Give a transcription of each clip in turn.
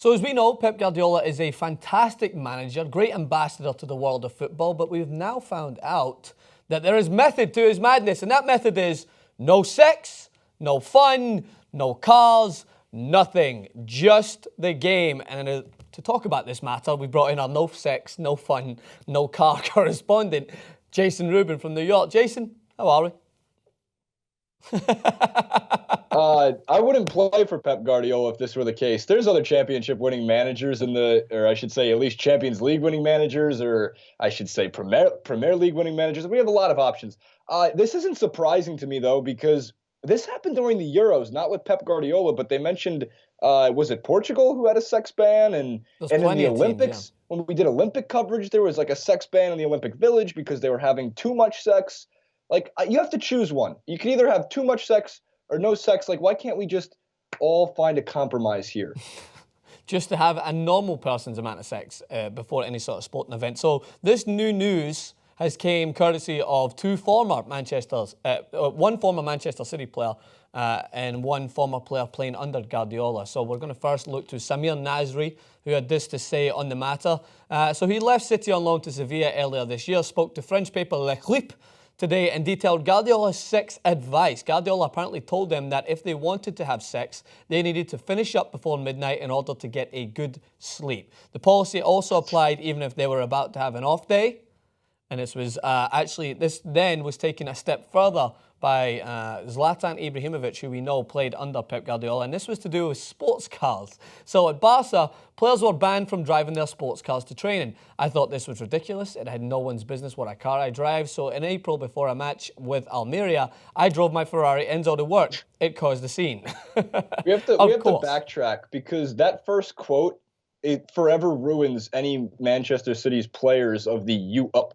So as we know, Pep Guardiola is a fantastic manager, great ambassador to the world of football, but we've now found out that there is method to his madness, and that method is no sex, no fun, no cars, nothing, just the game. And to talk about this matter, we brought in our no sex, no fun, no car correspondent, Jason Rubin from New York. Jason, how are we? I wouldn't play for Pep Guardiola if this were the case. There's other championship-winning managers or I should say, at least Champions League-winning managers, or I should say Premier League-winning managers. We have a lot of options. This isn't surprising to me, though, because this happened during the Euros, not with Pep Guardiola, but they mentioned, was it Portugal who had a sex ban? And in the Olympics, teams, when we did Olympic coverage, there was like a sex ban in the Olympic Village because they were having too much sex. Like, you have to choose one. You can either have too much sex or no sex. Like, why can't we just all find a compromise here? Just to have a normal person's amount of sex before any sort of sporting event. So this new news has came courtesy of one former Manchester City player and one former player playing under Guardiola. So we're going to first look to Samir Nasri, who had this to say on the matter. So he left City on loan to Sevilla earlier this year, spoke to French paper L'Equipe today and detailed Guardiola's sex advice. Guardiola apparently told them that if they wanted to have sex, they needed to finish up before midnight in order to get a good sleep. The policy also applied even if they were about to have an off day. And this was this then was taken a step further by Zlatan Ibrahimovic, who we know played under Pep Guardiola, and this was to do with sports cars. So at Barca, players were banned from driving their sports cars to training. I thought this was ridiculous. It had no one's business what car I drive. So in April, before a match with Almeria, I drove my Ferrari Enzo to work. It caused a scene. We have to backtrack, because that first quote, it forever ruins any Manchester City's players of the "you up?"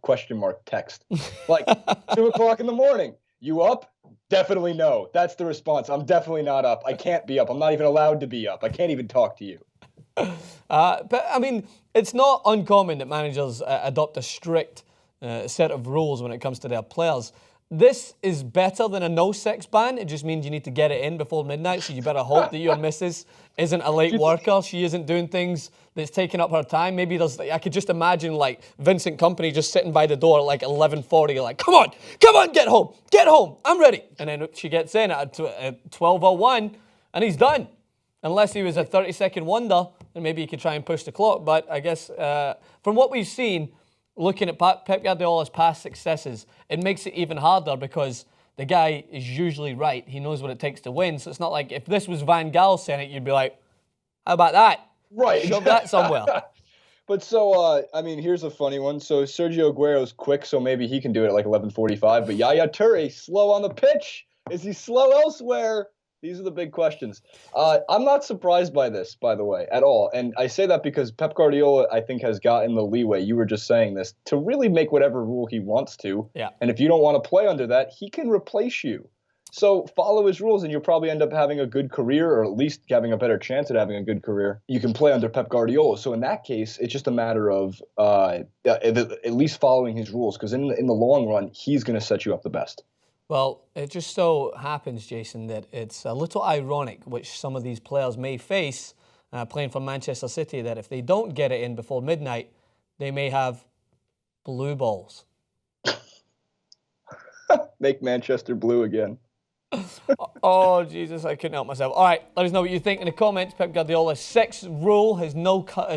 text. Like 2 o'clock in the morning. You up? Definitely no. That's the response. I'm definitely not up. I can't be up. I'm not even allowed to be up. I can't even talk to you. But, I mean, it's not uncommon that managers adopt a strict set of rules when it comes to their players. This is better than a no-sex ban. It just means you need to get it in before midnight, so you better hope that your missus isn't a late worker. She isn't doing things that's taking up her time. Maybe I could just imagine, like, Vincent Kompany just sitting by the door at, like, 11:40, like, come on, get home, I'm ready. And then she gets in at 12:01, and he's done. Unless he was a 30-second wonder, then maybe he could try and push the clock. But I guess from what we've seen, looking at Pep Guardiola's past successes, it makes it even harder because the guy is usually right. He knows what it takes to win. So it's not like if this was Van Gaal saying it, you'd be like, how about that? Right. Shove that somewhere. But so, I mean, here's a funny one. So Sergio Aguero's quick, so maybe he can do it at like 11:45. But Yaya Toure, slow on the pitch. Is he slow elsewhere? These are the big questions. I'm not surprised by this, by the way, at all. And I say that because Pep Guardiola, I think, has gotten the leeway, you were just saying this, to really make whatever rule he wants to. Yeah. And if you don't want to play under that, he can replace you. So follow his rules and you'll probably end up having a good career, or at least having a better chance at having a good career. You can play under Pep Guardiola. So in that case, it's just a matter of at least following his rules, because in the long run, he's going to set you up the best. Well, it just so happens, Jason, that it's a little ironic, which some of these players may face playing for Manchester City, that if they don't get it in before midnight, they may have blue balls. Make Manchester blue again. Oh, Jesus, I couldn't help myself. All right, let us know what you think in the comments. Pep Guardiola's sex rule, his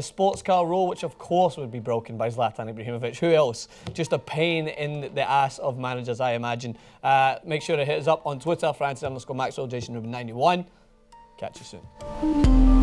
sports car rule, which of course would be broken by Zlatan Ibrahimovic. Who else? Just a pain in the ass of managers, I imagine. Make sure to hit us up on Twitter, Francis_Maxwell, Jason Rubin 91. Catch you soon.